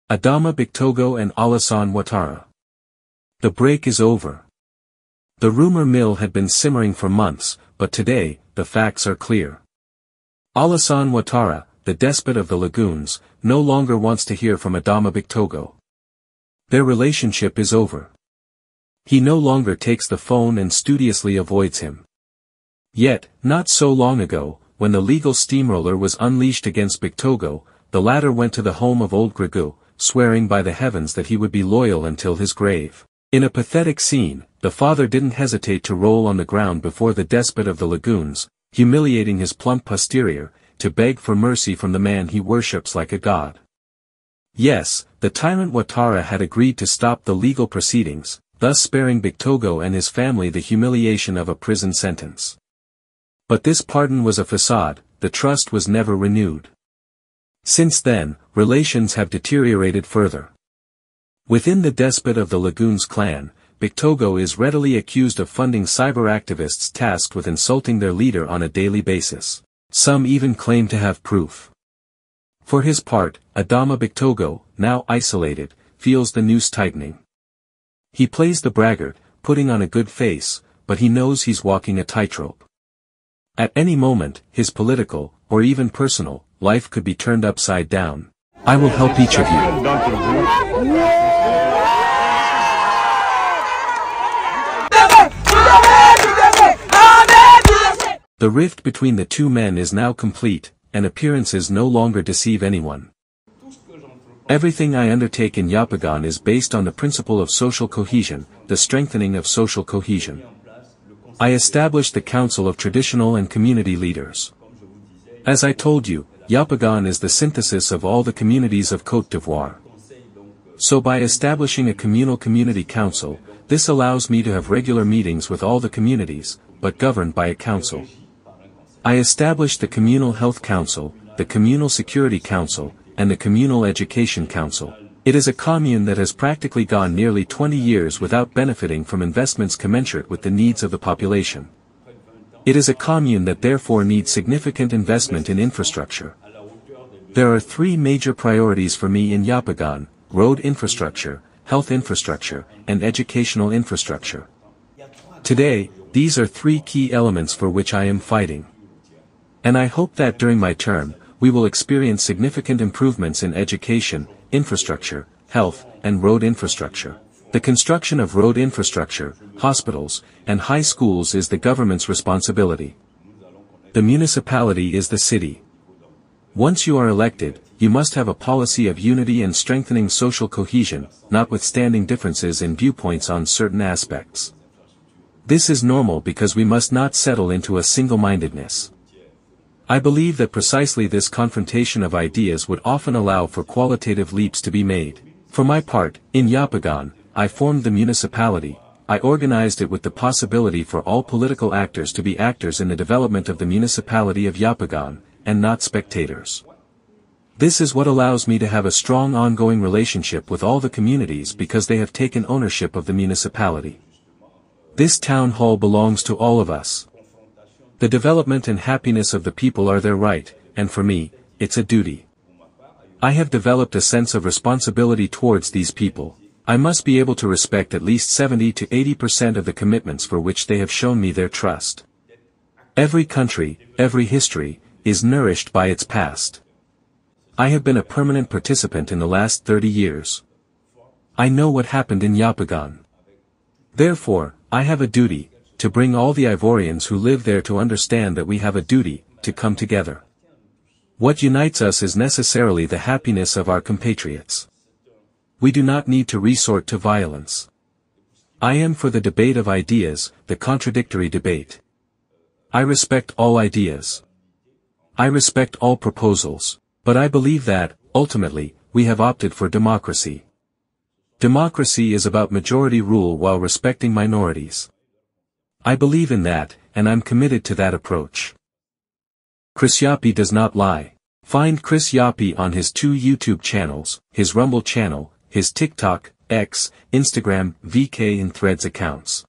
Adama Bictogo and Alassane Ouattara. The break is over. The rumor mill had been simmering for months, but today, the facts are clear. Alassane Ouattara, the despot of the lagoons, no longer wants to hear from Adama Bictogo. Their relationship is over. He no longer takes the phone and studiously avoids him. Yet, not so long ago, when the legal steamroller was unleashed against Bictogo, the latter went to the home of old Grigou, swearing by the heavens that he would be loyal until his grave. In a pathetic scene, the father didn't hesitate to roll on the ground before the despot of the lagoons, humiliating his plump posterior, to beg for mercy from the man he worships like a god. Yes, the tyrant Ouattara had agreed to stop the legal proceedings, thus sparing Bictogo and his family the humiliation of a prison sentence. But this pardon was a facade, the trust was never renewed. Since then, relations have deteriorated further. Within the despot of the Lagoons clan, Bictogo is readily accused of funding cyber activists tasked with insulting their leader on a daily basis. Some even claim to have proof. For his part, Adama Bictogo, now isolated, feels the noose tightening. He plays the braggart, putting on a good face, but he knows he's walking a tightrope. At any moment, his political, or even personal, life could be turned upside down. I will help each of you. The rift between the two men is now complete, and appearances no longer deceive anyone. Everything I undertake in Yopougon is based on the principle of social cohesion, the strengthening of social cohesion. I established the Council of Traditional and Community Leaders. As I told you, Yopougon is the synthesis of all the communities of Côte d'Ivoire. So by establishing a communal community council, this allows me to have regular meetings with all the communities, but governed by a council. I established the Communal Health Council, the Communal Security Council, and the Communal Education Council. It is a commune that has practically gone nearly 20 years without benefiting from investments commensurate with the needs of the population. It is a commune that therefore needs significant investment in infrastructure. There are three major priorities for me in Yopougon: road infrastructure, health infrastructure, and educational infrastructure. Today, these are three key elements for which I am fighting. And I hope that during my term, we will experience significant improvements in education, infrastructure, health, and road infrastructure. The construction of road infrastructure, hospitals, and high schools is the government's responsibility. The municipality is the city. Once you are elected, you must have a policy of unity and strengthening social cohesion, notwithstanding differences in viewpoints on certain aspects. This is normal because we must not settle into a single-mindedness. I believe that precisely this confrontation of ideas would often allow for qualitative leaps to be made. For my part, in Yopougon, I formed the municipality. I organized it with the possibility for all political actors to be actors in the development of the municipality of Yopougon, and not spectators. This is what allows me to have a strong ongoing relationship with all the communities because they have taken ownership of the municipality. This town hall belongs to all of us. The development and happiness of the people are their right, and for me, it's a duty. I have developed a sense of responsibility towards these people. I must be able to respect at least 70 to 80% of the commitments for which they have shown me their trust. Every country, every history, is nourished by its past. I have been a permanent participant in the last 30 years. I know what happened in Yopougon. Therefore, I have a duty, to bring all the Ivorians who live there to understand that we have a duty, to come together. What unites us is necessarily the happiness of our compatriots. We do not need to resort to violence. I am for the debate of ideas, the contradictory debate. I respect all ideas. I respect all proposals, but I believe that, ultimately, we have opted for democracy. Democracy is about majority rule while respecting minorities. I believe in that, and I'm committed to that approach. Chris Yopy does not lie. Find Chris Yopy on his 2 YouTube channels, his Rumble channel, his TikTok, X, Instagram, VK and Threads accounts.